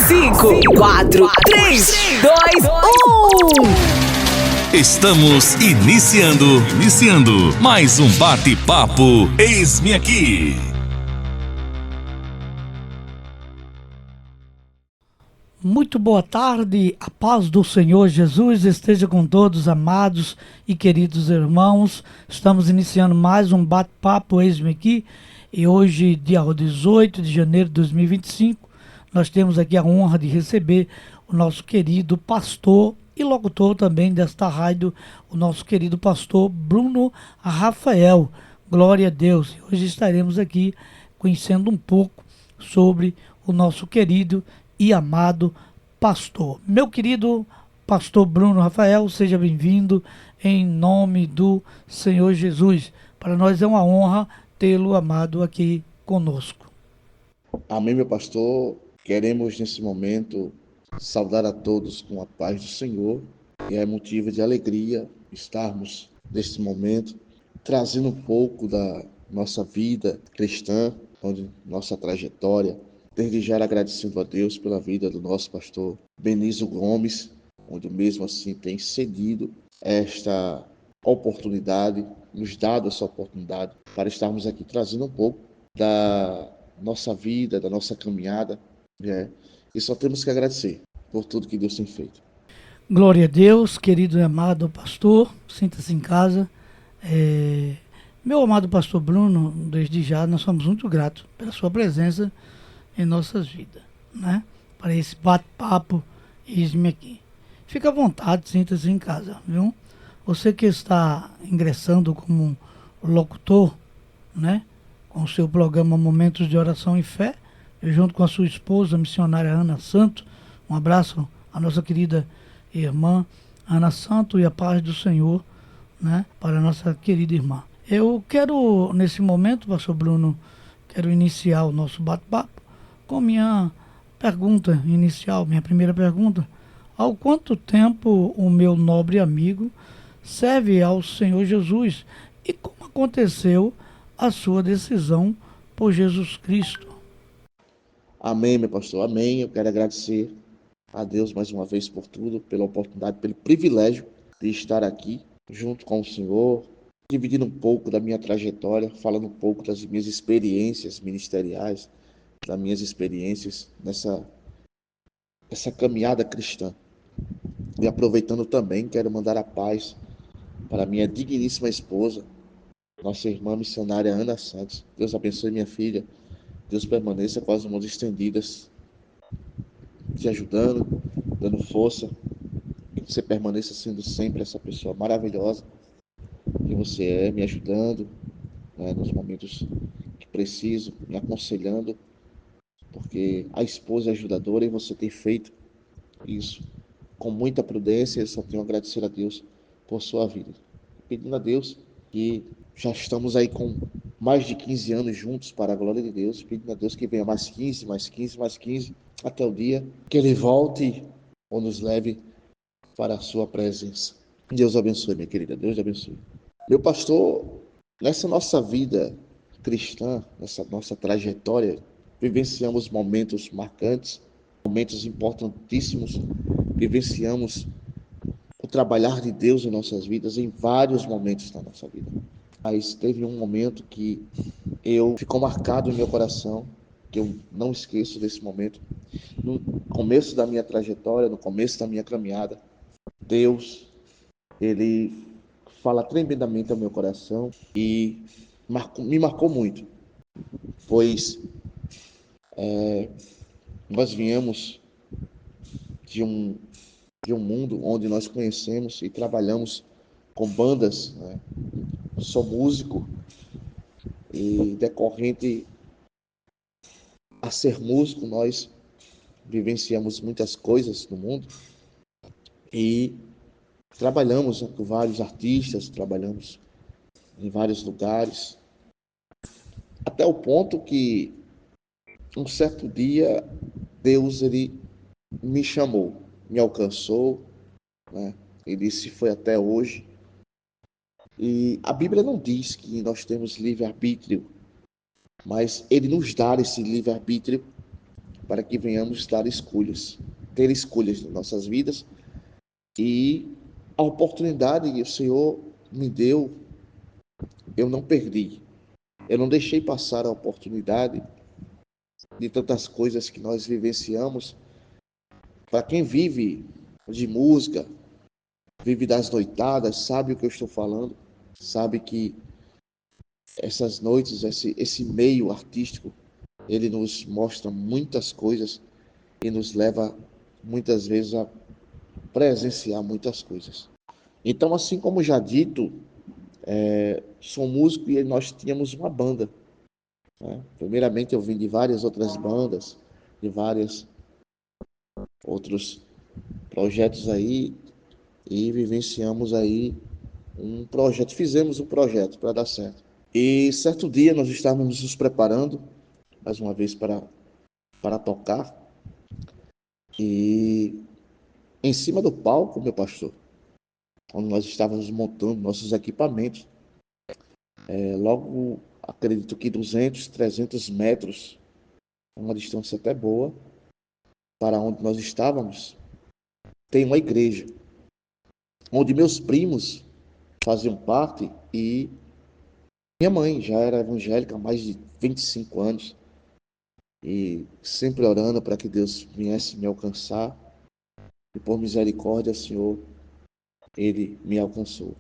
5, 4, 3, 2, 1. Estamos iniciando mais um bate-papo. Eis-me aqui. Muito boa tarde, a paz do Senhor Jesus esteja com todos, amados e queridos irmãos. Estamos iniciando mais um bate-papo, eis-me aqui, e hoje, dia 18 de janeiro de 2025, nós temos aqui a honra de receber o nosso querido pastor e locutor também desta rádio, o nosso querido pastor Bruno Rafael. Glória a Deus. Hoje estaremos aqui conhecendo um pouco sobre o nosso querido e amado pastor. Meu querido pastor Bruno Rafael, seja bem-vindo em nome do Senhor Jesus. Para nós é uma honra tê-lo, amado, aqui conosco. Amém, meu pastor. Queremos nesse momento saudar a todos com a paz do Senhor, e é motivo de alegria estarmos neste momento trazendo um pouco da nossa vida cristã, onde nossa trajetória. Desde já agradecendo a Deus pela vida do nosso pastor Benício Gomes, onde mesmo assim tem cedido esta oportunidade, nos dado essa oportunidade para estarmos aqui trazendo um pouco da nossa vida, da nossa caminhada, né? E só temos que agradecer por tudo que Deus tem feito. Glória a Deus, querido e amado pastor, sinta-se em casa. Meu amado pastor Bruno, desde já nós somos muito gratos pela sua presença em nossas vidas, né? Para esse bate-papo, eis-me aqui. Fica à vontade, sinta-se em casa, viu? Você que está ingressando como locutor, né? Com o seu programa Momentos de Oração e Fé, junto com a sua esposa, a missionária Ana Santo. Um abraço à nossa querida irmã Ana Santo e a paz do Senhor, né? Para a nossa querida irmã. Eu quero, nesse momento, pastor Bruno, quero iniciar o nosso bate-papo com minha pergunta inicial, minha primeira pergunta. Há quanto tempo o meu nobre amigo serve ao Senhor Jesus e como aconteceu a sua decisão por Jesus Cristo? Amém, meu pastor, amém. Eu quero agradecer a Deus mais uma vez por tudo, pela oportunidade, pelo privilégio de estar aqui junto com o Senhor, dividindo um pouco da minha trajetória, falando um pouco das minhas experiências ministeriais, das minhas experiências essa caminhada cristã. E aproveitando também, quero mandar a paz para minha digníssima esposa, nossa irmã missionária Ana Santos. Deus abençoe minha filha. Deus permaneça com as mãos estendidas, te ajudando, dando força. Que você permaneça sendo sempre essa pessoa maravilhosa que você é, me ajudando, né, nos momentos que preciso, me aconselhando, porque a esposa é ajudadora e você tem feito isso com muita prudência. Eu só tenho a agradecer a Deus por sua vida. Pedindo a Deus que já estamos aí com mais de 15 anos juntos para a glória de Deus, pedindo a Deus que venha mais 15, mais 15, mais 15, até o dia que Ele volte ou nos leve para a sua presença. Deus abençoe, minha querida, Deus abençoe. Meu pastor, nessa nossa vida cristã, nessa nossa trajetória, vivenciamos momentos marcantes, momentos importantíssimos, vivenciamos o trabalhar de Deus em nossas vidas em vários momentos da nossa vida. Mas teve um momento que ficou marcado em meu coração, que eu não esqueço desse momento. No começo da minha trajetória, no começo da minha caminhada, Deus, Ele fala tremendamente ao meu coração e me marcou muito, pois nós viemos de um mundo onde nós conhecemos e trabalhamos com bandas, né? Sou músico e decorrente a ser músico, nós vivenciamos muitas coisas no mundo e trabalhamos com vários artistas, trabalhamos em vários lugares, até o ponto que um certo dia Deus ele me chamou, me alcançou, né? Ele disse foi até hoje. E a Bíblia não diz que nós temos livre-arbítrio, mas Ele nos dá esse livre-arbítrio para que venhamos dar escolhas, ter escolhas em nossas vidas. E a oportunidade que o Senhor me deu, eu não perdi. Eu não deixei passar a oportunidade de tantas coisas que nós vivenciamos. Para quem vive de música, vive das noitadas, sabe o que eu estou falando, sabe que essas noites, esse meio artístico, ele nos mostra muitas coisas e nos leva muitas vezes a presenciar muitas coisas. Então, assim como já dito, sou músico e nós tínhamos uma banda, né? Primeiramente eu vim de várias outras bandas, de vários outros projetos aí, e vivenciamos aí fizemos um projeto para dar certo. E certo dia nós estávamos nos preparando, mais uma vez, para tocar, e em cima do palco, meu pastor, onde nós estávamos montando nossos equipamentos, logo, acredito que 200, 300 metros, uma distância até boa, para onde nós estávamos, tem uma igreja, onde meus primos faziam parte e minha mãe já era evangélica há mais de 25 anos e sempre orando para que Deus viesse me alcançar. E por misericórdia, Senhor, Ele me alcançou.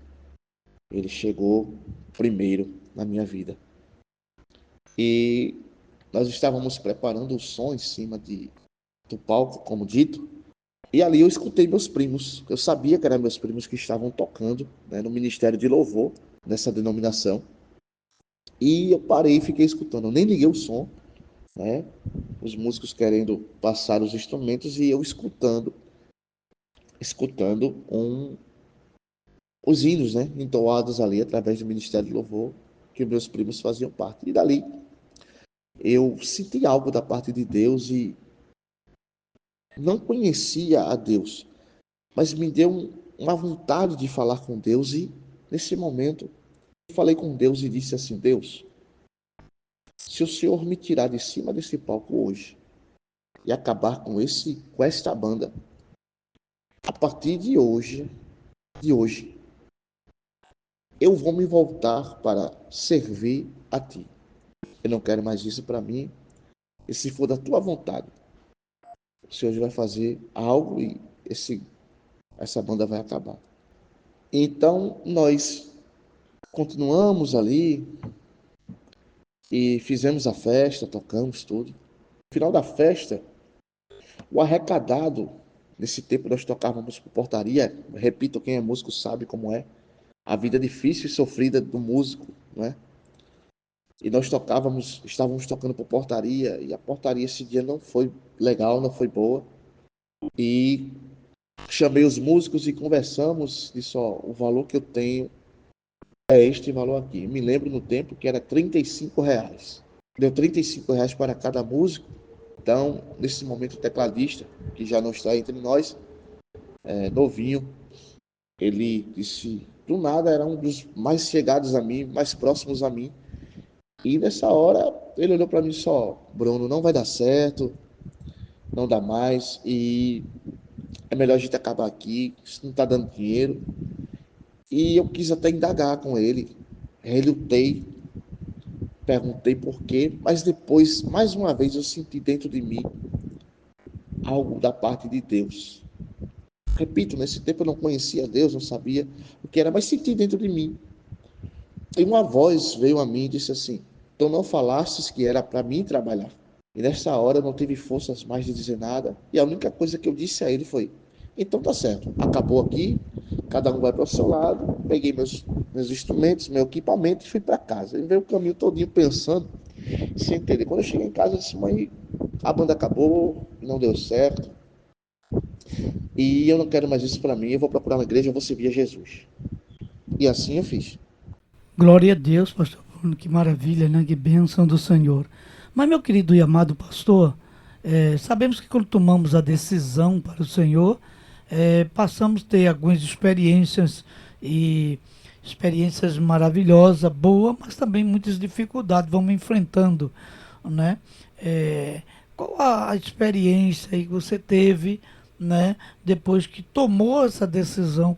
Ele chegou primeiro na minha vida. E nós estávamos preparando o som em cima do palco, como dito. E ali eu escutei meus primos. Eu sabia que eram meus primos que estavam tocando, né, no Ministério de Louvor, nessa denominação. E eu parei e fiquei escutando. Eu nem liguei o som, né? Os músicos querendo passar os instrumentos e eu escutando os hinos, né, entoados ali através do Ministério de Louvor, que meus primos faziam parte. E dali eu senti algo da parte de Deus e não conhecia a Deus, mas me deu uma vontade de falar com Deus. E nesse momento eu falei com Deus e disse assim: Deus, se o Senhor me tirar de cima desse palco hoje e acabar com esta banda, a partir de hoje, eu vou me voltar para servir a Ti. Eu não quero mais isso para mim. E se for da Tua vontade, o Senhor vai fazer algo e essa banda vai acabar. Então, nós continuamos ali e fizemos a festa, tocamos tudo. No final da festa, o arrecadado, nesse tempo nós tocávamos por portaria. Repito, quem é músico sabe como é a vida difícil e sofrida do músico, não é? E nós estávamos tocando por portaria, e a portaria esse dia não foi legal, não foi boa. E chamei os músicos e conversamos, disse: ó, o valor que eu tenho é este valor aqui. Me lembro no tempo que era R$ 35. Deu R$ 35 para cada músico. Então, nesse momento, o tecladista, que já não está entre nós, novinho, ele disse, do nada, era um dos mais chegados a mim, mais próximos a mim. E nessa hora, ele olhou para mim só: Bruno, não vai dar certo, não dá mais, e é melhor a gente acabar aqui, isso não está dando dinheiro. E eu quis até indagar com ele, relutei, perguntei por quê, mas depois, mais uma vez, eu senti dentro de mim algo da parte de Deus. Repito, nesse tempo eu não conhecia Deus, não sabia o que era, mas senti dentro de mim. E uma voz veio a mim e disse assim: tu não falastes que era para mim trabalhar? E nessa hora eu não tive forças mais de dizer nada, e a única coisa que eu disse a ele foi: então tá certo, acabou aqui, cada um vai para o seu lado. Peguei meus instrumentos, meu equipamento e fui para casa. E veio o caminho todinho pensando, sem entender. Quando eu cheguei em casa, eu disse: mãe, a banda acabou, não deu certo, e eu não quero mais isso para mim, eu vou procurar uma igreja, eu vou servir a Jesus. E assim eu fiz. Glória a Deus, pastor Bruno, que maravilha, né? Que bênção do Senhor. Mas, meu querido e amado pastor, sabemos que quando tomamos a decisão para o Senhor, passamos a ter algumas experiências maravilhosas, boas, mas também muitas dificuldades, vamos enfrentando, né? qual a experiência aí que você teve, né, depois que tomou essa decisão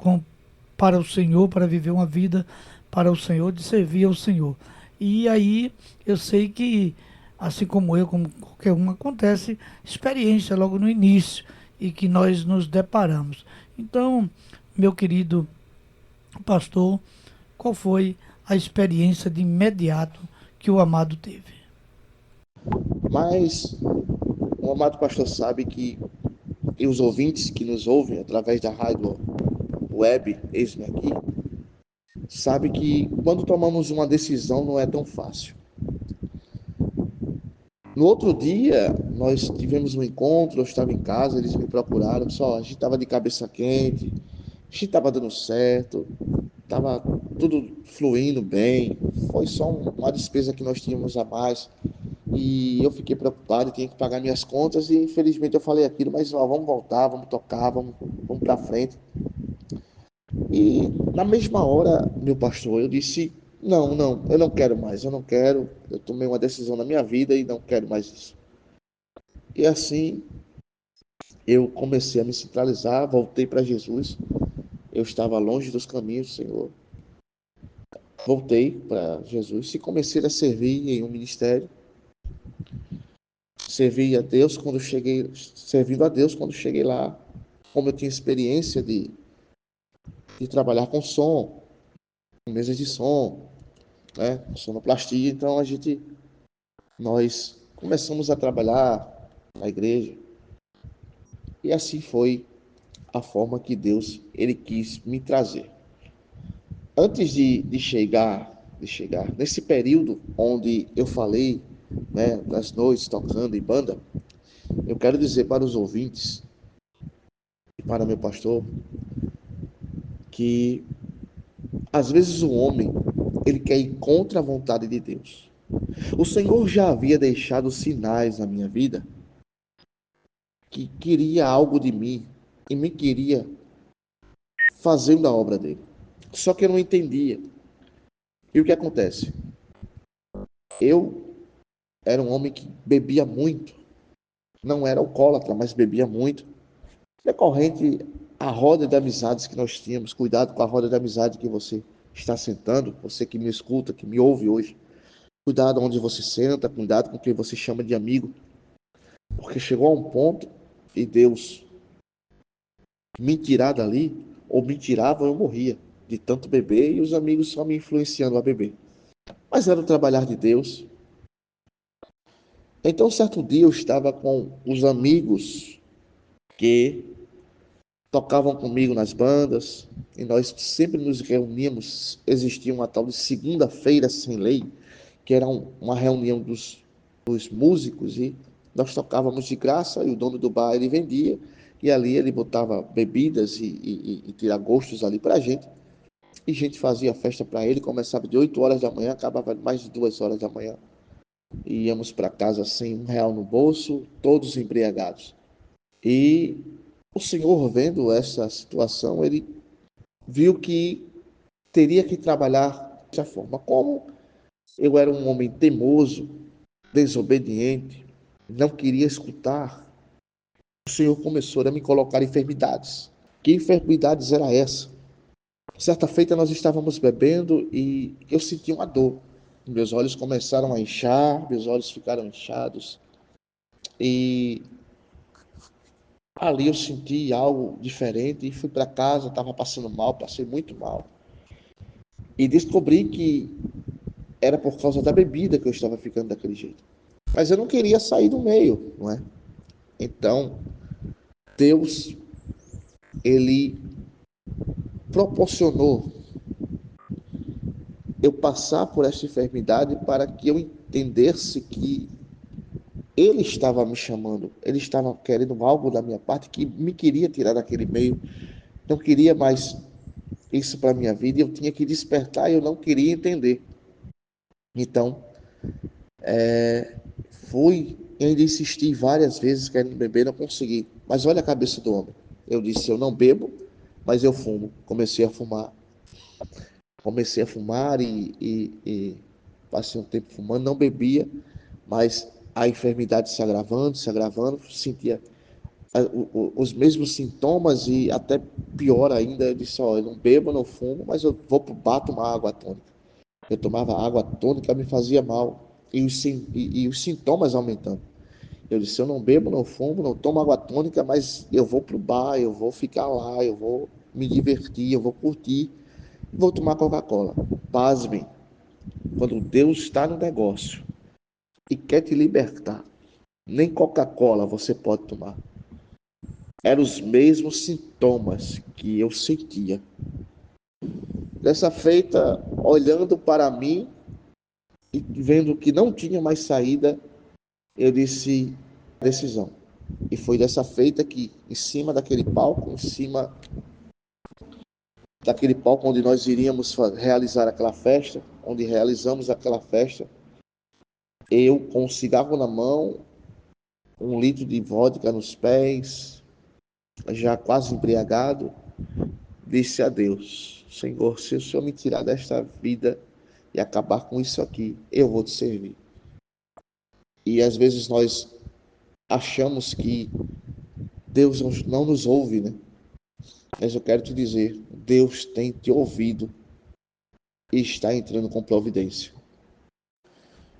para o Senhor, para viver uma vida para o Senhor, de servir ao Senhor. E aí eu sei que, assim como eu, como qualquer um, acontece experiência logo no início e que nós nos deparamos. Então, meu querido pastor, qual foi a experiência de imediato que o amado teve? Mas o amado pastor sabe que, e os ouvintes que nos ouvem através da rádio web, eis-me aqui, sabe que quando tomamos uma decisão não é tão fácil. No outro dia, nós tivemos um encontro, eu estava em casa, eles me procuraram, só a gente estava de cabeça quente, a gente estava dando certo, estava tudo fluindo bem, foi só uma despesa que nós tínhamos a mais, e eu fiquei preocupado, tinha que pagar minhas contas, e infelizmente eu falei aquilo, mas ó, vamos voltar, vamos tocar, vamos para frente. E na mesma hora, meu pastor, eu disse, não, não, eu não quero mais, eu não quero, eu tomei uma decisão na minha vida e não quero mais isso. E assim, eu comecei a me centralizar, voltei para Jesus. Eu estava longe dos caminhos do Senhor. Voltei para Jesus e comecei a servir em um ministério. Servi a Deus quando cheguei, servindo a Deus quando cheguei lá. Como eu tinha experiência de trabalhar com som, com mesas de som, né, sonoplastia, então nós começamos a trabalhar na igreja. E assim foi a forma que Deus ele quis me trazer. Antes de chegar nesse período onde eu falei, né, das noites tocando em banda, eu quero dizer para os ouvintes e para meu pastor que às vezes o homem ele quer ir contra a vontade de Deus. O Senhor já havia deixado sinais na minha vida que queria algo de mim e me queria fazendo a obra dele. Só que eu não entendia. E o que acontece? Eu era um homem que bebia muito. Não era alcoólatra, mas bebia muito. Decorrente a roda de amizades que nós tínhamos, cuidado com a roda de amizade que você está sentando, você que me escuta, que me ouve hoje. Cuidado onde você senta, cuidado com quem você chama de amigo, porque chegou a um ponto e Deus me tirar dali, ou me tirava, eu morria de tanto beber e os amigos só me influenciando a beber. Mas era o trabalhar de Deus. Então, certo dia eu estava com os amigos que tocavam comigo nas bandas, e nós sempre nos reuníamos. Existia uma tal de segunda-feira sem lei, que era uma reunião dos músicos, e nós tocávamos de graça, e o dono do bar ele vendia, e ali ele botava bebidas e tiragostos ali para a gente, e a gente fazia festa para ele, começava de 8 horas da manhã, acabava mais de 2 horas da manhã, e íamos para casa sem R$ 1 no bolso, todos embriagados. E o Senhor, vendo essa situação, ele viu que teria que trabalhar dessa forma. Como eu era um homem teimoso, desobediente, não queria escutar, o Senhor começou a me colocar enfermidades. Que enfermidades era essa? Certa feita nós estávamos bebendo e eu senti uma dor. Meus olhos começaram a inchar, meus olhos ficaram inchados. E ali eu senti algo diferente e fui para casa, estava passando mal, passei muito mal. E descobri que era por causa da bebida que eu estava ficando daquele jeito. Mas eu não queria sair do meio, não é? Então, Deus, ele proporcionou eu passar por essa enfermidade para que eu entendesse que ele estava me chamando, ele estava querendo algo da minha parte que me queria tirar daquele meio, não queria mais isso para a minha vida, e eu tinha que despertar e eu não queria entender. Então, fui, ainda insisti várias vezes querendo beber, não consegui. Mas olha a cabeça do homem. Eu disse, eu não bebo, mas eu fumo. Comecei a fumar. Comecei a fumar e passei um tempo fumando, não bebia, mas a enfermidade se agravando, sentia os mesmos sintomas e até pior ainda, eu disse, ó, eu não bebo, não fumo, mas eu vou pro bar tomar água tônica. Eu tomava água tônica, me fazia mal, e os sintomas aumentando. Eu disse, eu não bebo, não fumo, não tomo água tônica, mas eu vou pro bar, eu vou ficar lá, eu vou me divertir, eu vou curtir, vou tomar Coca-Cola. Pasmem, quando Deus está no negócio e quer te libertar, nem Coca-Cola você pode tomar. Eram os mesmos sintomas que eu sentia. Dessa feita, olhando para mim e vendo que não tinha mais saída, eu disse decisão. E foi dessa feita que, em cima daquele palco, em cima daquele palco onde nós iríamos realizar aquela festa, onde realizamos aquela festa, eu com um cigarro na mão, 1 litro de vodka nos pés, já quase embriagado, disse a Deus: Senhor, se o Senhor me tirar desta vida e acabar com isso aqui, eu vou te servir. E às vezes nós achamos que Deus não nos ouve, né? Mas eu quero te dizer, Deus tem te ouvido e está entrando com providência.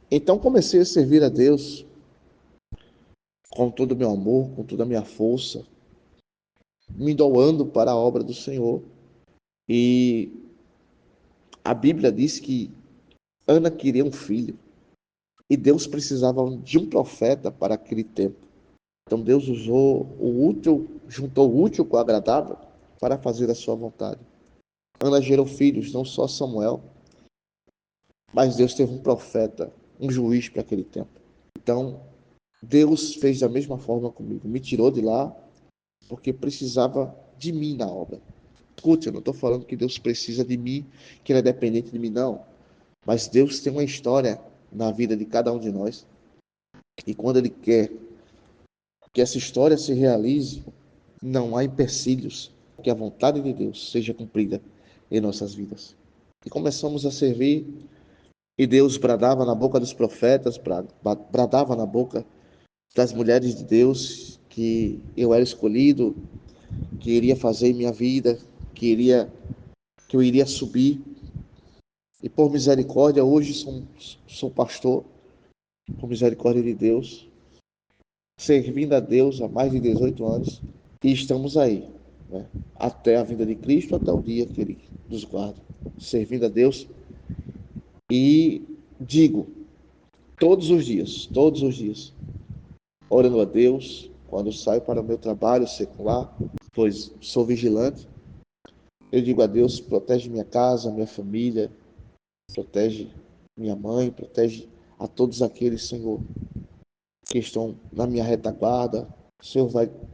Então comecei a servir a Deus com todo o meu amor, com toda a minha força, me doando para a obra do Senhor. E a Bíblia diz que Ana queria um filho e Deus precisava de um profeta para aquele tempo. Então Deus usou o útil, juntou o útil com o agradável para fazer a sua vontade. Ana gerou filhos, não só Samuel, mas Deus teve um profeta, um juiz para aquele tempo. Então Deus fez da mesma forma comigo, me tirou de lá porque precisava de mim na obra. Escute, eu não estou falando que Deus precisa de mim, que Ele é dependente de mim, não. Mas Deus tem uma história na vida de cada um de nós. E quando Ele quer que essa história se realize, não há empecilhos, que a vontade de Deus seja cumprida em nossas vidas. E começamos a servir, e Deus bradava na boca dos profetas, bradava na boca das mulheres de Deus, que eu era escolhido, que iria fazer minha vida, que eu iria subir. E por misericórdia, hoje sou pastor, por misericórdia de Deus, servindo a Deus há mais de 18 anos, e estamos aí, né? Até a vinda de Cristo, até o dia que Ele nos guarda, servindo a Deus. E digo, todos os dias, orando a Deus, quando saio para o meu trabalho secular, pois sou vigilante, eu digo a Deus, protege minha casa, minha família, protege minha mãe, protege a todos aqueles, Senhor, que estão na minha retaguarda. O Senhor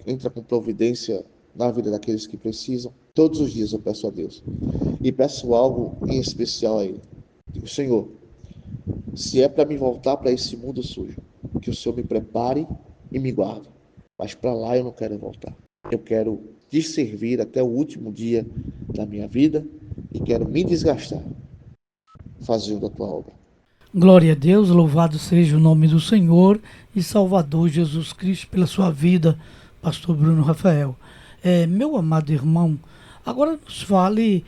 entra com providência na vida daqueles que precisam. Todos os dias eu peço a Deus. E peço algo em especial a Ele. Digo, Senhor, se é para me voltar para esse mundo sujo, que o Senhor me prepare e me guarde. Mas para lá eu não quero voltar. Eu quero te servir até o último dia da minha vida e quero me desgastar fazendo a tua obra. Glória a Deus, louvado seja o nome do Senhor e Salvador Jesus Cristo pela sua vida, pastor Bruno Rafael. Meu amado irmão, agora nos fale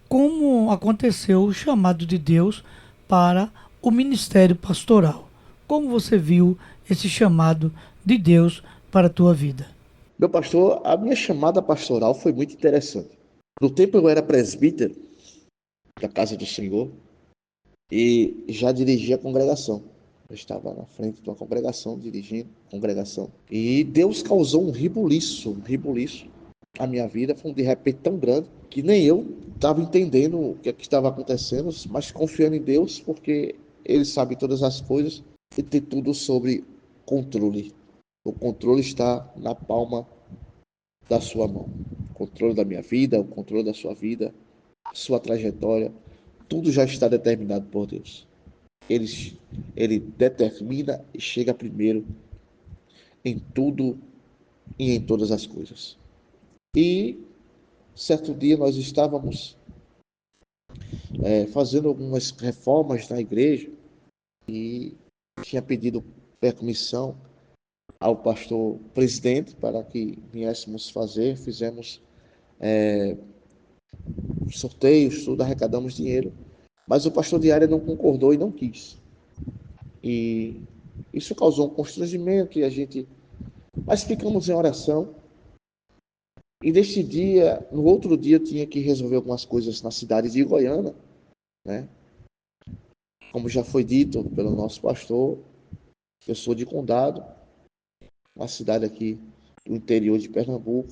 como aconteceu o chamado de Deus para o ministério pastoral. Como você viu esse chamado de Deus para a tua vida? Meu pastor, a minha chamada pastoral foi muito interessante. No tempo eu era presbítero da Casa do Senhor e já dirigia a congregação. Eu estava na frente de uma congregação, dirigindo a congregação. E Deus causou um ribuliço. A minha vida foi de repente tão grande que nem eu estava entendendo o que estava acontecendo, mas confiando em Deus, porque Ele sabe todas as coisas e tem tudo sobre controle. O controle está na palma da sua mão. O controle da minha vida, o controle da sua vida, sua trajetória, tudo já está determinado por Deus. Ele determina e chega primeiro em tudo e em todas as coisas. E certo dia nós estávamos fazendo algumas reformas na igreja e tinha pedido permissão ao pastor presidente para que viéssemos fazer, fizemos sorteios, tudo, arrecadamos dinheiro, mas o pastor de área não concordou e não quis. E isso causou um constrangimento mas ficamos em oração. E neste dia, no outro dia, eu tinha que resolver algumas coisas na cidade de Goiânia, né? Como já foi dito pelo nosso pastor, eu sou de Condado, uma cidade aqui do interior de Pernambuco,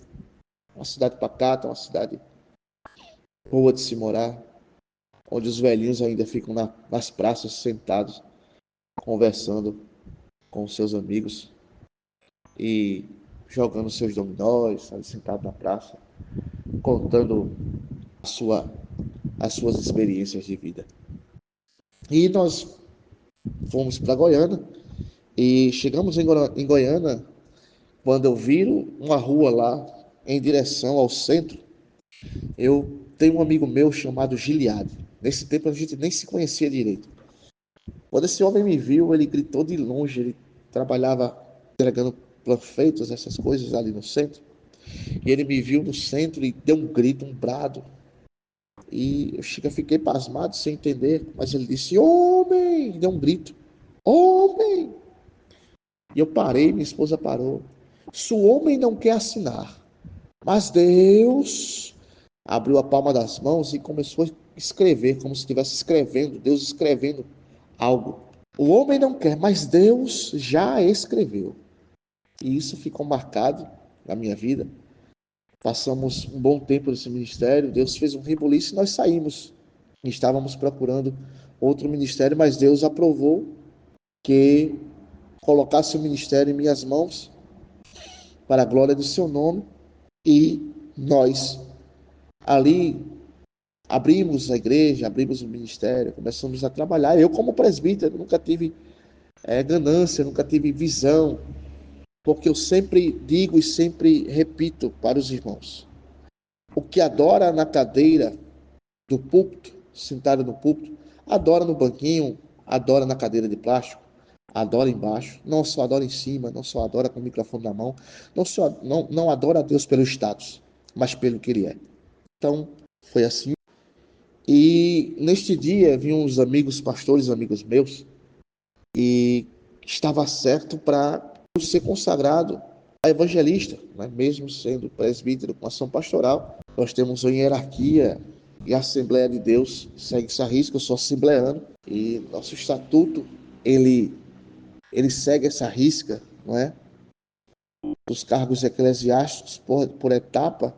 uma cidade pacata, uma cidade boa de se morar, onde os velhinhos ainda ficam nas praças sentados, conversando com seus amigos e jogando seus dominós, sentado na praça, contando as suas experiências de vida. E nós fomos para Goiânia e chegamos em Goiânia quando eu viro uma rua lá em direção ao centro. Eu tenho um amigo meu chamado Giliade. Nesse tempo a gente nem se conhecia direito. Quando esse homem me viu, ele gritou de longe. Ele trabalhava entregando panfletos, essas coisas ali no centro. E ele me viu no centro e deu um grito, um brado. E eu fiquei pasmado, sem entender. Mas ele disse, homem! E deu um grito, homem! E eu parei, minha esposa parou. Se o homem não quer assinar, mas Deus abriu a palma das mãos e começou a escrever, como se estivesse escrevendo, Deus escrevendo algo. O homem não quer, mas Deus já escreveu. E isso ficou marcado na minha vida. Passamos um bom tempo nesse ministério, Deus fez um rebuliço e nós saímos. Estávamos procurando outro ministério, mas Deus aprovou que colocasse o ministério em minhas mãos para a glória do seu nome. E nós ali abrimos a igreja, abrimos o ministério, começamos a trabalhar. Eu, como presbítero, nunca tive ganância, nunca tive visão, porque eu sempre digo e sempre repito para os irmãos: o que adora na cadeira do púlpito, sentado no púlpito, adora no banquinho, adora na cadeira de plástico, adora embaixo, não só adora em cima, não só adora com o microfone na mão, não adora a Deus pelo status, mas pelo que Ele é. Então, foi assim. E neste dia, vinham uns amigos, pastores, amigos meus, e estava certo para ser consagrado a evangelista, né? Mesmo sendo presbítero com ação pastoral, nós temos uma hierarquia e a Assembleia de Deus segue essa risca. Eu sou assembleano e nosso estatuto, ele segue essa risca, não é? Os cargos eclesiásticos por etapa,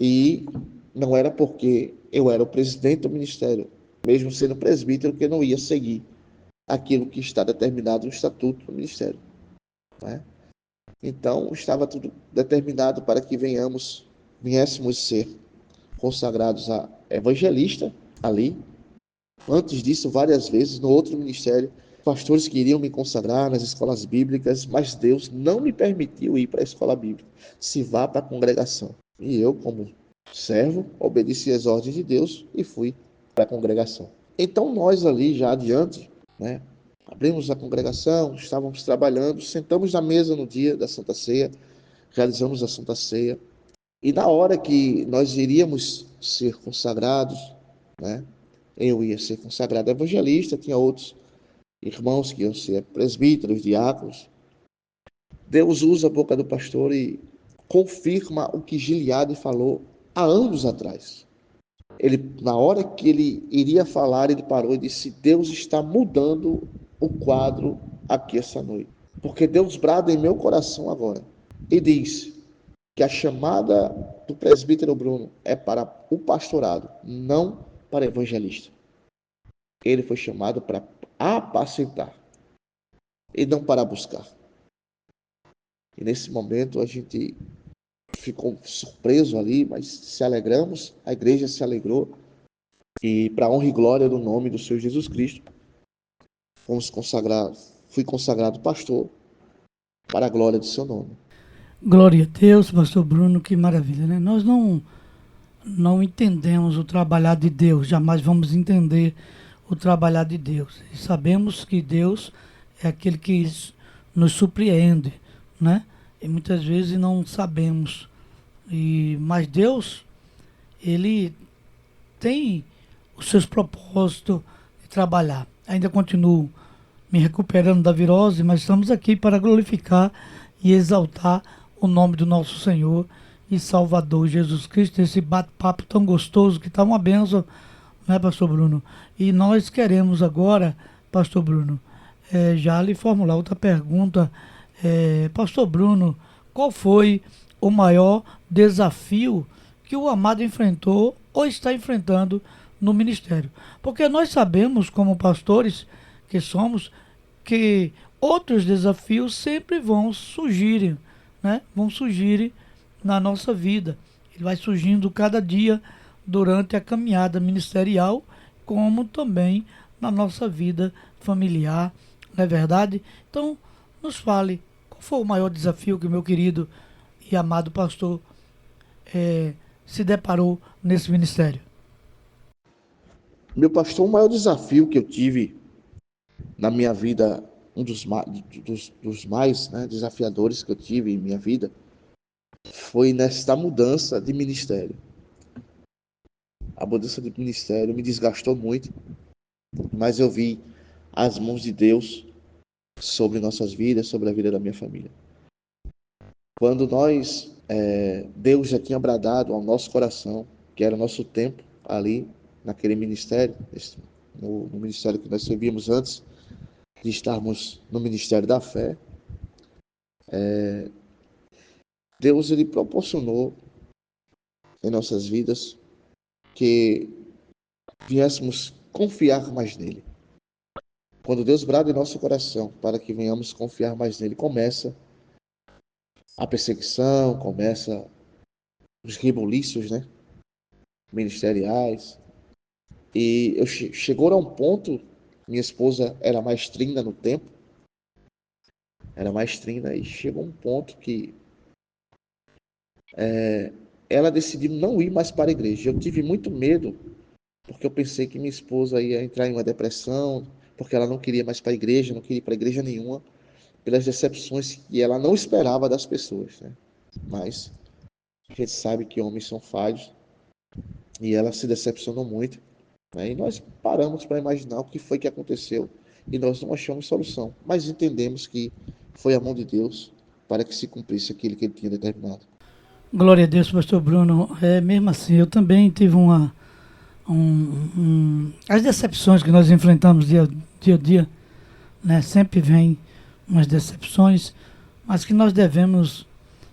e não era porque eu era o presidente do ministério, mesmo sendo presbítero, que eu não ia seguir aquilo que está determinado no estatuto do ministério, não é? Então, estava tudo determinado para que viéssemos ser consagrados a evangelista ali. Antes disso, várias vezes, no outro ministério, pastores queriam me consagrar nas escolas bíblicas, mas Deus não me permitiu ir para a escola bíblica. Se vá para a congregação. E eu, como servo, obedeci às ordens de Deus e fui para a congregação. Então, nós ali, já adiante, né, abrimos a congregação, estávamos trabalhando, sentamos na mesa no dia da Santa Ceia, realizamos a Santa Ceia, e na hora que nós iríamos ser consagrados, né, eu ia ser consagrado evangelista, tinha outros irmãos que iam ser presbíteros, diáconos. Deus usa a boca do pastor e confirma o que Giliade falou há anos atrás. Na hora que ele iria falar, ele parou e disse: Deus está mudando o quadro aqui essa noite. Porque Deus brada em meu coração agora e diz que a chamada do presbítero Bruno é para o pastorado, não para evangelista. Ele foi chamado para apacentar e não para buscar. E nesse momento a gente ficou surpreso ali, mas se alegramos, a igreja se alegrou, e para a honra e glória do nome do Senhor Jesus Cristo, fui consagrado pastor para a glória do seu nome. Glória a Deus, pastor Bruno, que maravilha, né? Nós não entendemos o trabalhar de Deus, jamais vamos entender o trabalhar de Deus. E sabemos que Deus é aquele que nos surpreende, né? E muitas vezes não sabemos. Mas Deus, Ele tem os seus propósitos de trabalhar. Ainda continuo me recuperando da virose, mas estamos aqui para glorificar e exaltar o nome do nosso Senhor e Salvador Jesus Cristo, esse bate-papo tão gostoso que está uma bênção, né, Pastor Bruno? E nós queremos agora, Pastor Bruno, já lhe formular outra pergunta. Pastor Bruno, qual foi o maior desafio que o amado enfrentou ou está enfrentando no ministério? Porque nós sabemos, como pastores que somos, que outros desafios sempre vão surgir, né? Vão surgir na nossa vida. Ele vai surgindo cada dia durante a caminhada ministerial, como também na nossa vida familiar, não é verdade? Então, nos fale, qual foi o maior desafio que o meu querido e amado pastor se deparou nesse ministério? Meu pastor, o maior desafio que eu tive na minha vida, um dos mais, né, desafiadores que eu tive em minha vida, foi nesta mudança de ministério. A mudança de ministério me desgastou muito, mas eu vi as mãos de Deus sobre nossas vidas, sobre a vida da minha família. Quando Deus já tinha bradado ao nosso coração, que era o nosso tempo ali, naquele ministério, no ministério que nós servíamos antes de estarmos no ministério da fé, Deus ele proporcionou em nossas vidas que viéssemos confiar mais nele. Quando Deus brada em nosso coração para que venhamos confiar mais nele, começa a perseguição, começa os rebuliços, né, ministeriais. E chegou a um ponto, minha esposa era maestrina no tempo, e chegou a um ponto que ela decidiu não ir mais para a igreja. Eu tive muito medo, porque eu pensei que minha esposa ia entrar em uma depressão, porque ela não queria mais para a igreja, não queria ir para a igreja nenhuma, pelas decepções que ela não esperava das pessoas, né? Mas a gente sabe que homens são falhos, e ela se decepcionou muito, né? E nós paramos para imaginar o que foi que aconteceu, e nós não achamos solução, mas entendemos que foi a mão de Deus para que se cumprisse aquilo que ele tinha determinado. Glória a Deus, pastor Bruno. Mesmo assim, eu também tive as decepções que nós enfrentamos dia a dia, né? Sempre vem umas decepções, mas que nós devemos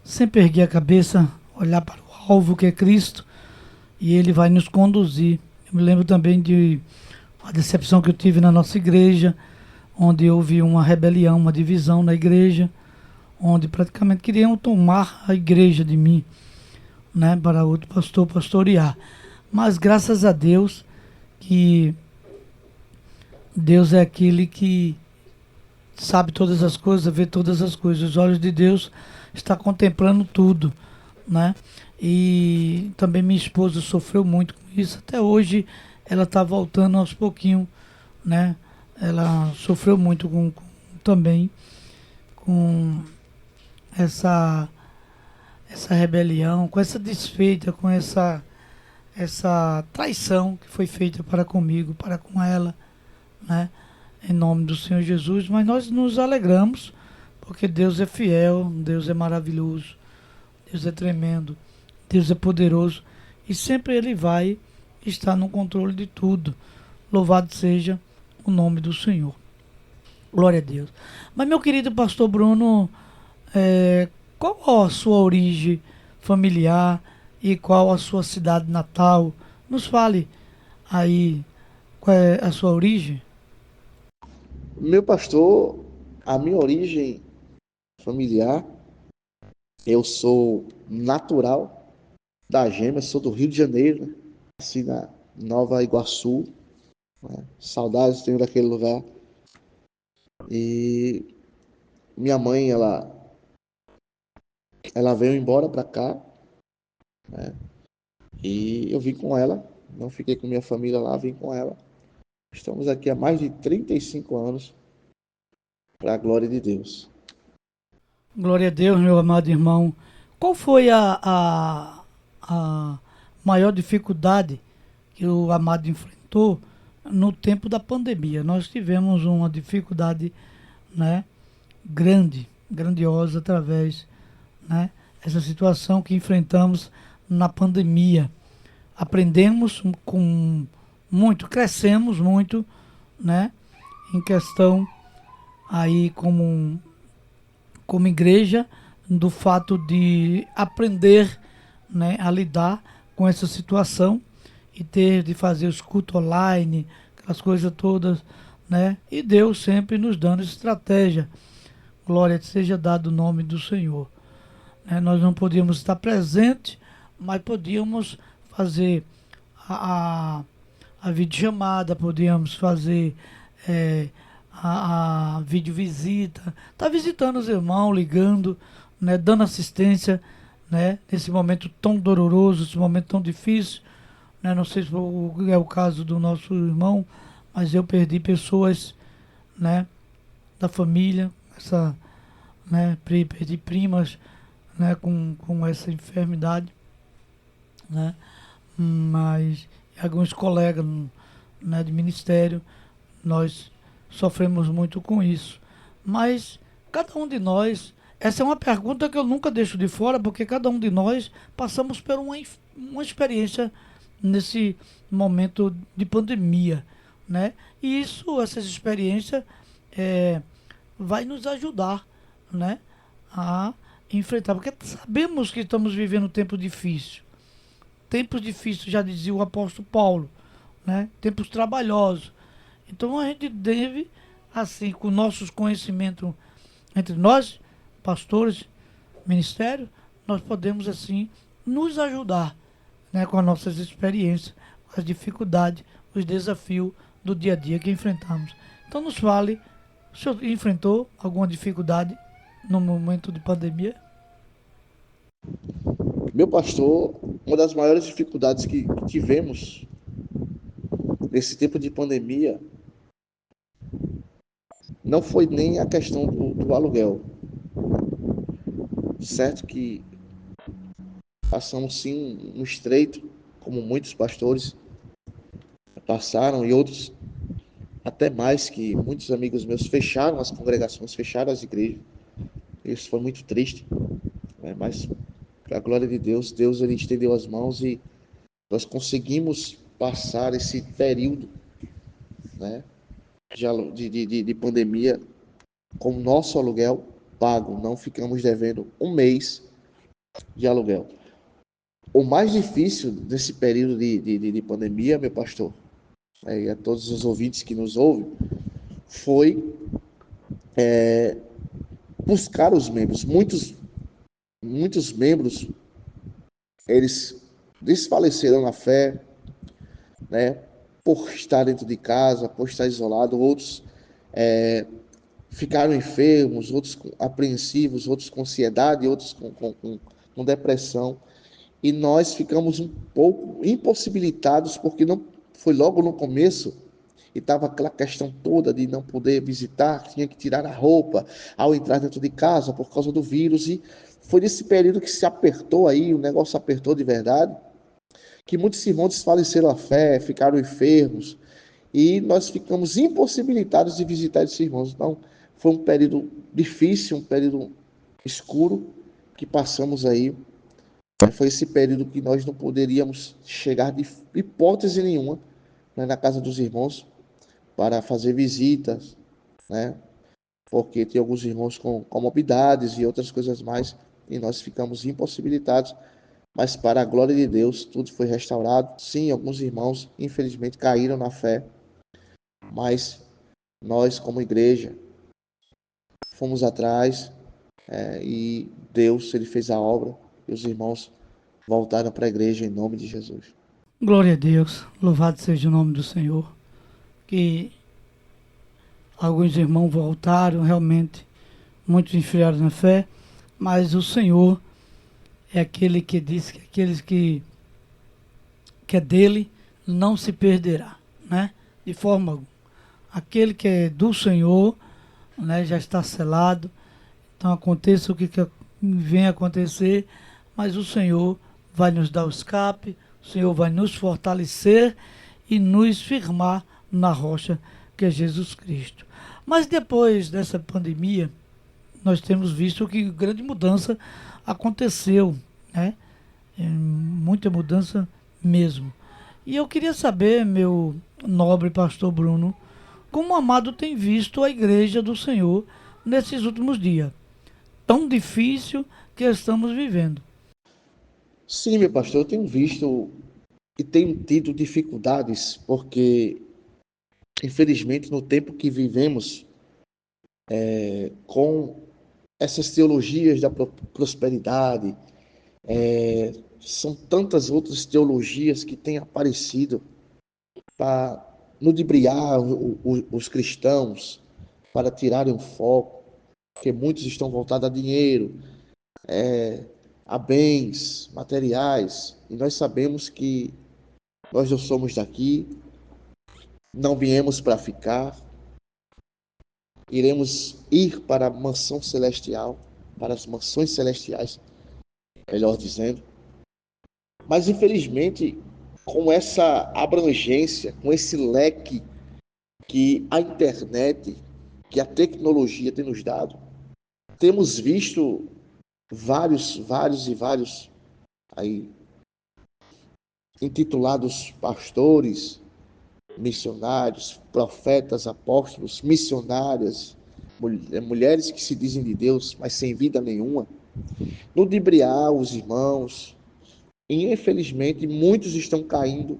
sempre erguer a cabeça, olhar para o alvo que é Cristo, e Ele vai nos conduzir. Eu me lembro também de uma decepção que eu tive na nossa igreja, onde houve uma rebelião, uma divisão na igreja, onde praticamente queriam tomar a igreja de mim, né, para outro pastor pastorear. Mas graças a Deus, que Deus é aquele que sabe todas as coisas, vê todas as coisas. Os olhos de Deus estão contemplando tudo, né? E também minha esposa sofreu muito com isso. Até hoje ela está voltando aos pouquinhos, né? Ela sofreu muito também com essa rebelião, com essa desfeita, com essa traição que foi feita para comigo, para com ela, né? Em nome do Senhor Jesus. Mas nós nos alegramos, porque Deus é fiel, Deus é maravilhoso, Deus é tremendo, Deus é poderoso, e sempre Ele vai estar no controle de tudo. Louvado seja o nome do Senhor. Glória a Deus. Mas, meu querido pastor Bruno, qual a sua origem familiar e qual a sua cidade natal? Nos fale aí qual é a sua origem. Meu pastor, a minha origem familiar, eu sou natural da Gema, sou do Rio de Janeiro, né? Nasci na Nova Iguaçu, né? Saudades tenho daquele lugar. E minha mãe, ela veio embora para cá, né? E eu vim com ela, não fiquei com minha família lá, vim com ela. Estamos aqui há mais de 35 anos, para a glória de Deus. Glória a Deus, meu amado irmão. Qual foi a maior dificuldade que o amado enfrentou no tempo da pandemia? Nós tivemos uma dificuldade, né, grandiosa através, né, essa situação que enfrentamos na pandemia. Aprendemos com muito, crescemos muito, né, em questão aí como igreja, do fato de aprender, né, a lidar com essa situação e ter de fazer os cultos online, aquelas coisas todas, né? E Deus sempre nos dando estratégia. Glória seja dado o nome do Senhor. Né? Nós não podíamos estar presentes, mas podíamos fazer a videochamada, podíamos fazer a videovisita, tá visitando os irmãos, ligando, né, dando assistência, né, nesse momento tão doloroso, esse momento tão difícil, né, não sei se é o caso do nosso irmão, mas eu perdi pessoas, né, da família, né, perdi primas, né, com essa enfermidade, né, mas alguns colegas, né, de ministério, nós sofremos muito com isso. Mas cada um de nós, essa é uma pergunta que eu nunca deixo de fora, porque cada um de nós passamos por uma experiência nesse momento de pandemia, né? E essas experiências vai nos ajudar, né, a enfrentar, porque sabemos que estamos vivendo um tempo difícil. Tempos difíceis, já dizia o apóstolo Paulo, né? Tempos trabalhosos. Então a gente deve, assim, com nossos conhecimentos entre nós, pastores, ministério, nós podemos, assim, nos ajudar, né, com as nossas experiências, as dificuldades, os desafios do dia a dia que enfrentamos. Então nos fale, o senhor enfrentou alguma dificuldade no momento de pandemia? Meu pastor, uma das maiores dificuldades que tivemos nesse tempo de pandemia não foi nem a questão do aluguel. Certo que passamos sim um estreito, como muitos pastores passaram, e outros até mais, que muitos amigos meus fecharam as congregações, fecharam as igrejas. Isso foi muito triste, né? Mas, para a glória de Deus, Deus ele estendeu as mãos e nós conseguimos passar esse período, né, de pandemia com o nosso aluguel pago. Não ficamos devendo um mês de aluguel. O mais difícil desse período de pandemia, meu pastor, e a todos os ouvintes que nos ouvem, foi buscar os membros. Muitos membros, eles desfaleceram na fé, né, por estar dentro de casa, por estar isolado. Outros ficaram enfermos, outros apreensivos, outros com ansiedade, outros com depressão. E nós ficamos um pouco impossibilitados, porque não foi logo no começo, e estava aquela questão toda de não poder visitar, tinha que tirar a roupa ao entrar dentro de casa por causa do vírus. E foi nesse período que se apertou aí, o negócio apertou de verdade, que muitos irmãos desfaleceram a fé, ficaram enfermos, e nós ficamos impossibilitados de visitar esses irmãos. Então, foi um período difícil, um período escuro que passamos aí. Foi esse período que nós não poderíamos chegar de hipótese nenhuma, né, na casa dos irmãos para fazer visitas, né, porque tem alguns irmãos com comorbidades e outras coisas mais, e nós ficamos impossibilitados. Mas para a glória de Deus, tudo foi restaurado. Sim, alguns irmãos, infelizmente, caíram na fé, mas nós, como igreja, fomos atrás, e Deus, ele fez a obra, e os irmãos voltaram para a igreja em nome de Jesus. Glória a Deus, louvado seja o nome do Senhor, que alguns irmãos voltaram, realmente, muitos enfriaram na fé, mas o Senhor é aquele que diz que aqueles que é dele não se perderá, né? De forma alguma. Aquele que é do Senhor, né, já está selado. Então aconteça o que vem acontecer, mas o Senhor vai nos dar o escape, o Senhor vai nos fortalecer e nos firmar na rocha que é Jesus Cristo. Mas depois dessa pandemia, nós temos visto que grande mudança aconteceu, né? Muita mudança mesmo. E eu queria saber, meu nobre pastor Bruno, como o amado tem visto a igreja do Senhor nesses últimos dias, tão difícil que estamos vivendo. Sim, meu pastor, eu tenho visto e tenho tido dificuldades, porque, infelizmente, no tempo que vivemos, com essas teologias da prosperidade, são tantas outras teologias que têm aparecido para ludibriar os cristãos, para tirarem o foco, porque muitos estão voltados a dinheiro, a bens materiais, e nós sabemos que nós não somos daqui, não viemos para ficar, iremos ir para a mansão celestial, para as mansões celestiais, melhor dizendo. Mas, infelizmente, com essa abrangência, com esse leque que a internet, que a tecnologia tem nos dado, temos visto vários aí intitulados pastores, missionários, profetas, apóstolos, missionárias, mulheres que se dizem de Deus, mas sem vida nenhuma, ludibriar os irmãos. E, infelizmente, muitos estão caindo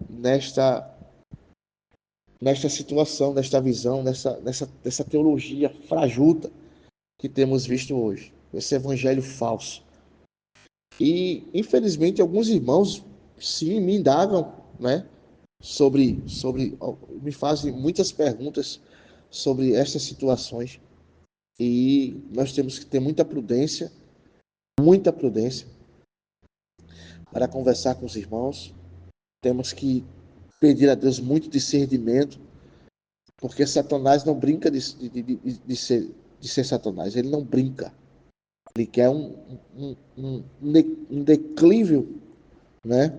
nesta situação, nesta visão, nessa teologia frajuta que temos visto hoje, esse evangelho falso. E, infelizmente, alguns irmãos, sim, me indagam, né, me fazem muitas perguntas sobre estas situações. E nós temos que ter muita prudência para conversar com os irmãos. Temos que pedir a Deus muito discernimento, porque Satanás não brinca de ser Satanás, ele não brinca. Ele quer um declívio, né?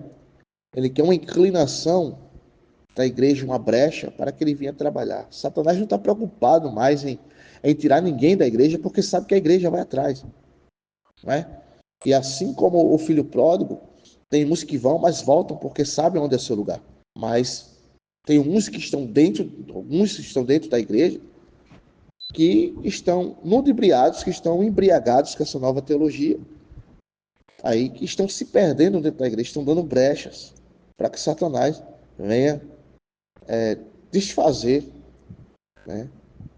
Ele quer uma inclinação da igreja, uma brecha, para que ele venha trabalhar. Satanás não está preocupado mais em tirar ninguém da igreja, porque sabe que a igreja vai atrás, não é? E assim como o filho pródigo, tem uns que vão, mas voltam porque sabem onde é seu lugar. Mas tem alguns que estão dentro da igreja, que estão ludibriados, que estão embriagados com essa nova teologia, aí que estão se perdendo dentro da igreja, estão dando brechas para que Satanás venha desfazer, né,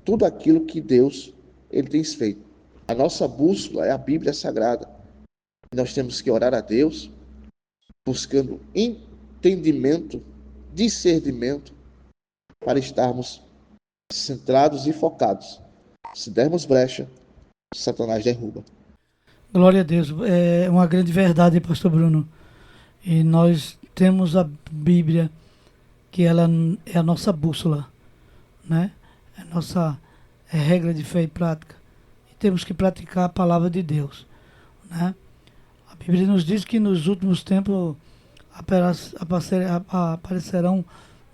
tudo aquilo que Deus ele tem feito. A nossa bússola é a Bíblia Sagrada. Nós temos que orar a Deus, buscando entendimento, discernimento, para estarmos centrados e focados. Se dermos brecha, Satanás derruba. Glória a Deus. É uma grande verdade, pastor Bruno. E nós temos a Bíblia, que ela é a nossa bússola, né? É a nossa regra de fé e prática. E temos que praticar a palavra de Deus, né? A Bíblia nos diz que nos últimos tempos aparecerão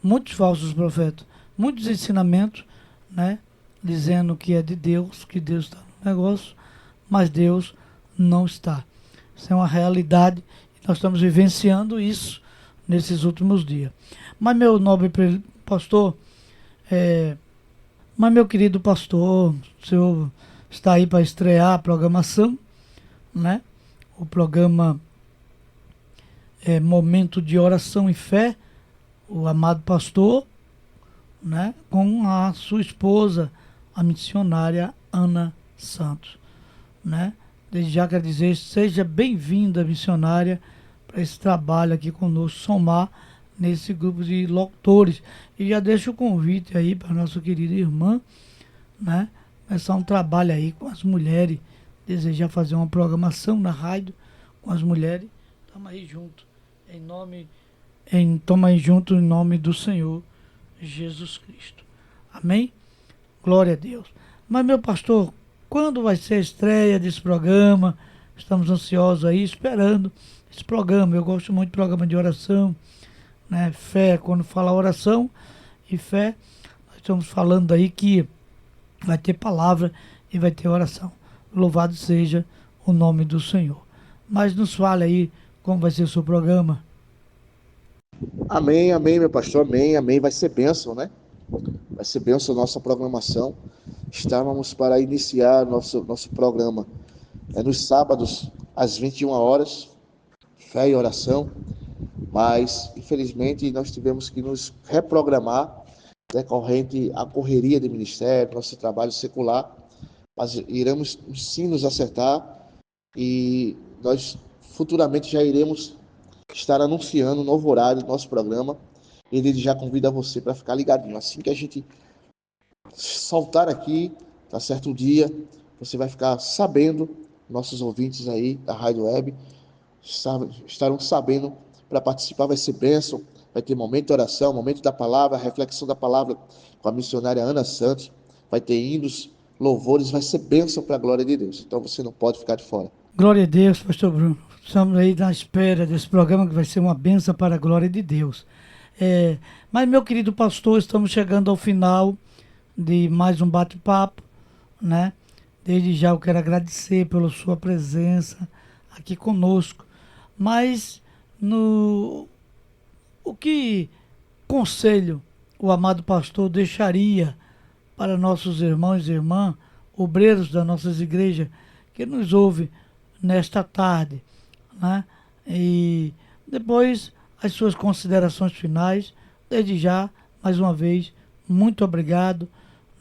muitos falsos profetas, muitos ensinamentos, né? Dizendo que é de Deus, que Deus está no negócio, mas Deus não está. Isso é uma realidade e nós estamos vivenciando isso nesses últimos dias. Mas, meu nobre pastor, meu querido pastor, o senhor está aí para estrear a programação, né? O programa Momento de Oração e Fé, o amado pastor, né? Com a sua esposa, a missionária Ana Santos, né? Desde já quero dizer, seja bem-vinda, missionária, para esse trabalho aqui conosco, somar nesse grupo de locutores. E já deixo o convite aí para nossa querida irmã, né? Começar um trabalho aí com as mulheres, desejar fazer uma programação na rádio com as mulheres. Estamos aí junto, em nome do Senhor Jesus Cristo. Amém? Glória a Deus. Mas, meu pastor, quando vai ser a estreia desse programa. Estamos ansiosos aí, esperando esse programa. Eu gosto muito de programa de oração, né? Fé, quando fala oração e fé, nós estamos falando aí que vai ter palavra e vai ter oração. Louvado seja o nome do Senhor. Mas nos fale aí como vai ser o seu programa. Amém, amém, meu pastor, amém, amém. Vai ser bênção, né? Vai ser bênção a nossa programação. Estávamos para iniciar nosso programa nos sábados, às 21 horas, fé e oração, mas infelizmente nós tivemos que nos reprogramar decorrente à correria de ministério, nosso trabalho secular, mas iremos sim nos acertar e nós futuramente já iremos estar anunciando um novo horário do nosso programa. Ele já convida você para ficar ligadinho. Assim que a gente soltar aqui, tá certo, o dia, você vai ficar sabendo, nossos ouvintes aí da Rádio Web estarão sabendo para participar. Vai ser bênção, vai ter momento de oração, momento da palavra, reflexão da palavra com a missionária Ana Santos, vai ter hinos, louvores, vai ser bênção para a glória de Deus. Então você não pode ficar de fora. Glória a Deus, pastor Bruno. Estamos aí na espera desse programa que vai ser uma bênção para a glória de Deus. Mas, meu querido pastor, estamos chegando ao final de mais um bate-papo, né? Desde já eu quero agradecer pela sua presença aqui conosco. Mas, o que conselho o amado pastor deixaria para nossos irmãos e irmãs, obreiros das nossas igrejas, que nos ouve nesta tarde, né? E depois as suas considerações finais. Desde já, mais uma vez, muito obrigado,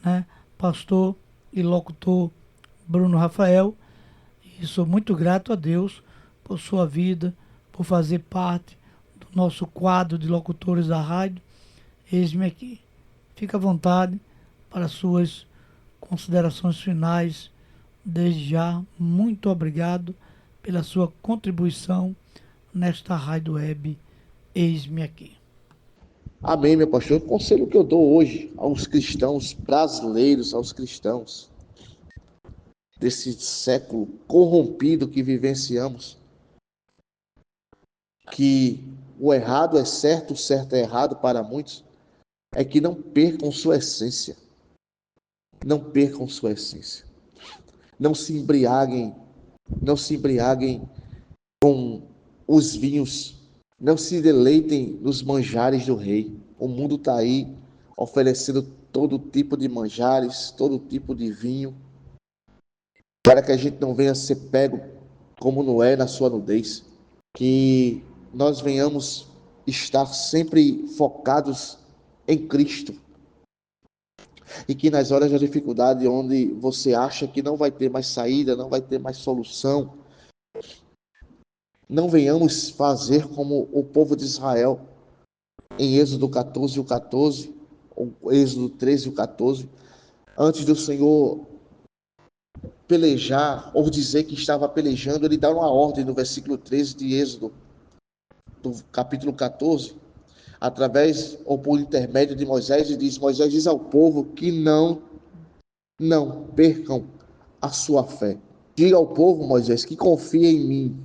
né, pastor e locutor Bruno Rafael, e sou muito grato a Deus por sua vida, por fazer parte do nosso quadro de locutores da rádio. Eis-me aqui. Fica à vontade para suas considerações finais. Desde já, muito obrigado pela sua contribuição nesta rádio web. Eis-me aqui. Amém, meu pastor. O conselho que eu dou hoje aos cristãos brasileiros, aos cristãos desse século corrompido que vivenciamos, que o errado é certo, o certo é errado para muitos, é que não percam sua essência. Não percam sua essência. Não se embriaguem com os vinhos, não se deleitem nos manjares do rei. O mundo está aí oferecendo todo tipo de manjares, todo tipo de vinho, para que a gente não venha ser pego como Noé na sua nudez. Que nós venhamos estar sempre focados em Cristo. E que nas horas da dificuldade, onde você acha que não vai ter mais saída, não vai ter mais solução, não venhamos fazer como o povo de Israel, em Êxodo 14 e o 14, ou Êxodo 13 e o 14, antes do Senhor pelejar, ou dizer que estava pelejando, ele dá uma ordem no versículo 13 de Êxodo, do capítulo 14, através ou por intermédio de Moisés, e diz: Moisés diz ao povo que não percam a sua fé. Diga ao povo, Moisés, que confia em mim.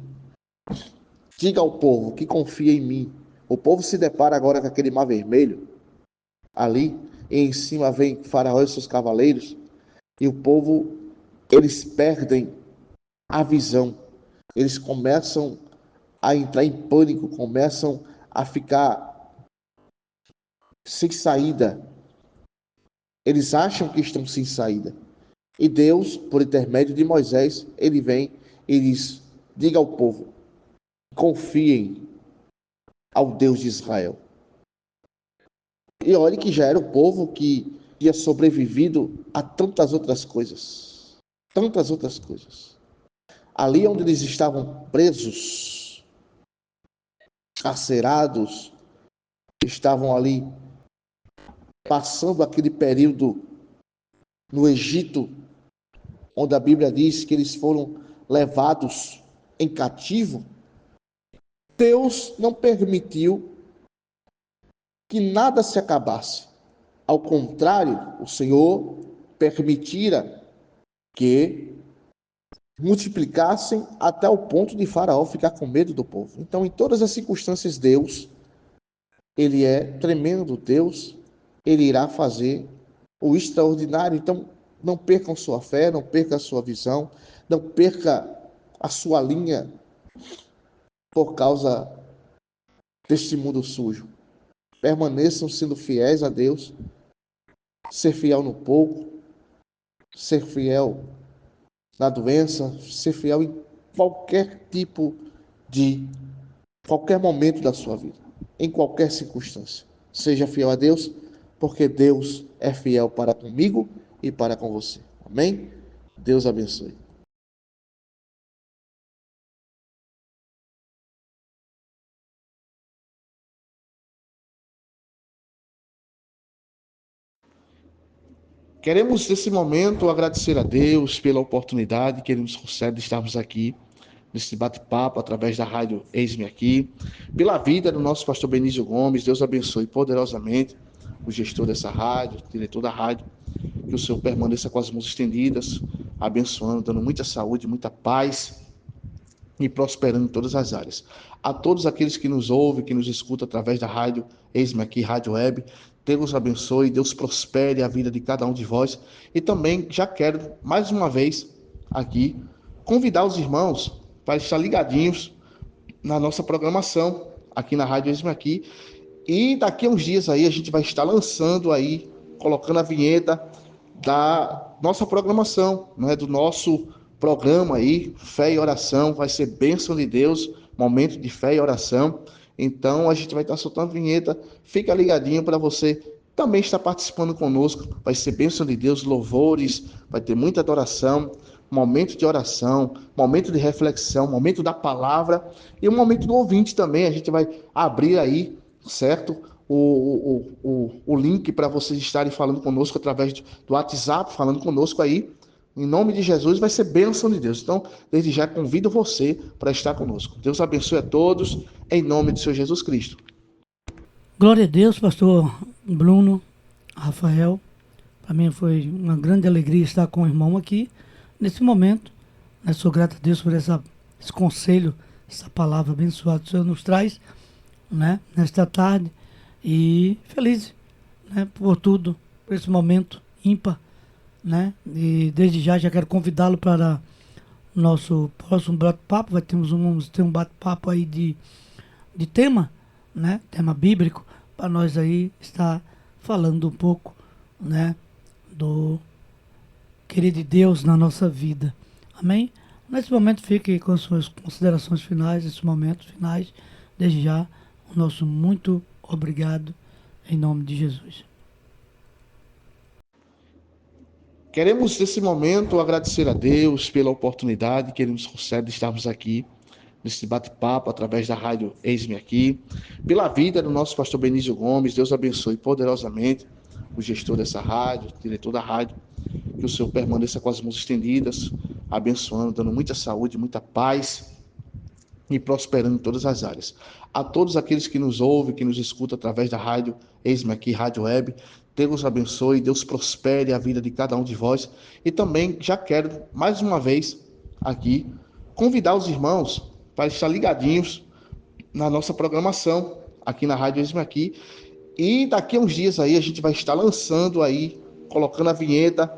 Diga ao povo que confia em mim. O povo se depara agora com aquele mar vermelho ali, e em cima vem Faraó e seus cavaleiros, e o povo, eles perdem a visão. Eles começam a entrar em pânico, começam a ficar sem saída. Eles acham que estão sem saída. E Deus, por intermédio de Moisés, ele vem e diz: diga ao povo, confiem ao Deus de Israel. E olhe que já era o povo que tinha sobrevivido a tantas outras coisas. Tantas outras coisas. Ali onde eles estavam presos, carcerados, estavam ali passando aquele período no Egito, onde a Bíblia diz que eles foram levados em cativo. Deus não permitiu que nada se acabasse. Ao contrário, o Senhor permitira que multiplicassem até o ponto de Faraó ficar com medo do povo. Então, em todas as circunstâncias, Deus, ele é tremendo. Deus, ele irá fazer o extraordinário. Então, não percam sua fé, não perca a sua visão, não perca a sua linha por causa deste mundo sujo. Permaneçam sendo fiéis a Deus, ser fiel no pouco, ser fiel na doença, ser fiel em qualquer tipo de, qualquer momento da sua vida, em qualquer circunstância. Seja fiel a Deus, porque Deus é fiel para comigo e para com você. Amém? Deus abençoe. Queremos, nesse momento, agradecer a Deus pela oportunidade que Ele nos concede de estarmos aqui, nesse bate-papo, através da rádio Eis-me Aqui, pela vida do nosso pastor Benício Gomes. Deus abençoe poderosamente o gestor dessa rádio, o diretor da rádio, que o Senhor permaneça com as mãos estendidas, abençoando, dando muita saúde, muita paz e prosperando em todas as áreas. A todos aqueles que nos ouvem, que nos escutam através da rádio Eis-me Aqui, Rádio Web, Deus abençoe, Deus prospere a vida de cada um de vós. E também já quero, mais uma vez, aqui, convidar os irmãos para estar ligadinhos na nossa programação, aqui na Rádio Eis-me Aqui. E daqui a uns dias aí, a gente vai estar lançando aí, colocando a vinheta da nossa programação, né, do nosso programa aí, Fé e Oração. Vai ser bênção de Deus, momento de fé e oração. Então a gente vai estar soltando vinheta. Fica ligadinho para você também estar participando conosco. Vai ser bênção de Deus, louvores, vai ter muita adoração, momento de oração, momento de reflexão, momento da palavra e um momento do ouvinte também. A gente vai abrir aí, certo? O link para vocês estarem falando conosco através do WhatsApp, falando conosco aí. Em nome de Jesus, vai ser bênção de Deus. Então, desde já convido você para estar conosco. Deus abençoe a todos, em nome do Senhor Jesus Cristo. Glória a Deus, pastor Bruno, Rafael. Para mim foi uma grande alegria estar com o irmão aqui, nesse momento. Sou grato a Deus por esse conselho, essa palavra abençoada que o Senhor nos traz, né, nesta tarde. E feliz, né, por tudo, por esse momento ímpar. Né? E desde já quero convidá-lo para o nosso próximo bate-papo. Vamos ter um bate-papo aí de tema, né? Tema bíblico, para nós aí estar falando um pouco, né, do querer de Deus na nossa vida. Amém? Nesse momento fique com as suas considerações finais, esses momentos finais. Desde já, o nosso muito obrigado em nome de Jesus. Queremos, nesse momento, agradecer a Deus pela oportunidade que Ele nos concede de estarmos aqui, nesse bate-papo, através da rádio Eis-me Aqui, pela vida do nosso pastor Benício Gomes. Deus abençoe poderosamente o gestor dessa rádio, o diretor da rádio, que o Senhor permaneça com as mãos estendidas, abençoando, dando muita saúde, muita paz e prosperando em todas as áreas. A todos aqueles que nos ouvem, que nos escutam através da rádio Eis-me Aqui, Rádio Web, Deus abençoe, Deus prospere a vida de cada um de vós. E também já quero, mais uma vez, aqui, convidar os irmãos para estar ligadinhos na nossa programação, aqui na Rádio Eis-me Aqui. E daqui a uns dias aí, a gente vai estar lançando aí, colocando a vinheta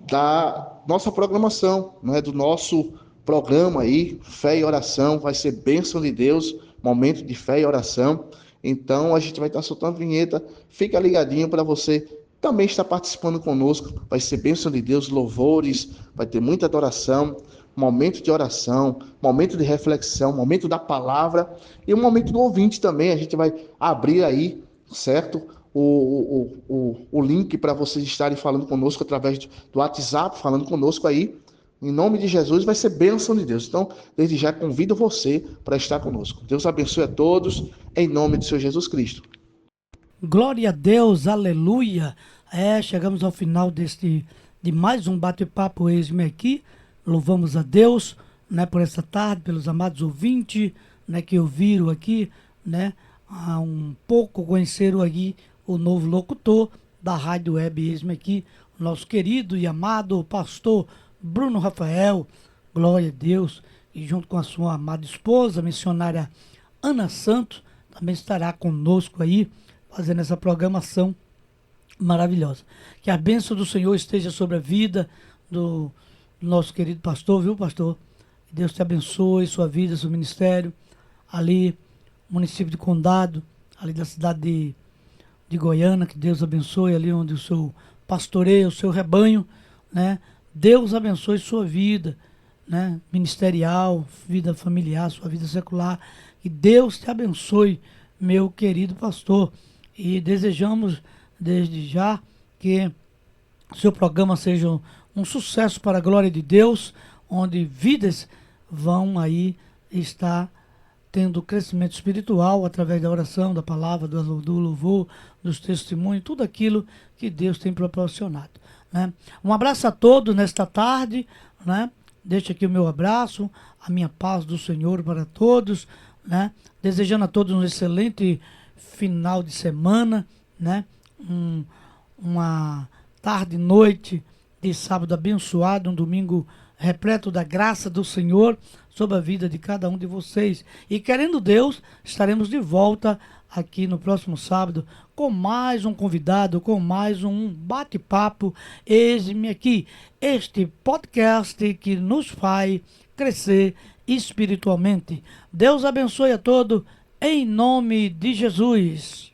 da nossa programação, né, do nosso programa aí, Fé e Oração. Vai ser bênção de Deus, momento de fé e oração. Então a gente vai estar soltando vinheta. Fica ligadinho para você também estar participando conosco. Vai ser bênção de Deus, louvores, vai ter muita adoração, momento de oração, momento de reflexão, momento da palavra e um momento do ouvinte também. A gente vai abrir aí, certo? O link para vocês estarem falando conosco através do WhatsApp, falando conosco aí. Em nome de Jesus, vai ser bênção de Deus. Então, desde já convido você para estar conosco. Deus abençoe a todos, em nome do Senhor Jesus Cristo. Glória a Deus, aleluia. Chegamos ao final de mais um bate-papo Eis-me Aqui. Louvamos a Deus, né, por essa tarde, pelos amados ouvintes, né, que ouviram aqui, né, um pouco conheceram aqui o novo locutor da Rádio Web Eis-me Aqui, o nosso querido e amado pastor Bruno Rafael, glória a Deus, e junto com a sua amada esposa, a missionária Ana Santos, também estará conosco aí, fazendo essa programação maravilhosa. Que a bênção do Senhor esteja sobre a vida do nosso querido pastor, viu, pastor? Deus te abençoe, sua vida, seu ministério, ali, município de Condado, ali da cidade de Goiânia, que Deus abençoe, ali onde o seu pastoreio, o seu rebanho, né? Deus abençoe sua vida, né? Ministerial, vida familiar, sua vida secular, e Deus te abençoe, meu querido pastor, e desejamos desde já que seu programa seja um sucesso para a glória de Deus, onde vidas vão aí estar tendo crescimento espiritual através da oração, da palavra, do louvor, dos testemunhos, tudo aquilo que Deus tem proporcionado, né? Um abraço a todos nesta tarde, né? Deixo aqui o meu abraço, a minha paz do Senhor para todos, né? Desejando a todos um excelente final de semana, né? Uma tarde e noite de sábado abençoado, um domingo repleto da graça do Senhor sobre a vida de cada um de vocês. E querendo Deus, estaremos de volta aqui no próximo sábado com mais um convidado, com mais um bate-papo. Eis-me aqui, este podcast que nos faz crescer espiritualmente. Deus abençoe a todos, em nome de Jesus.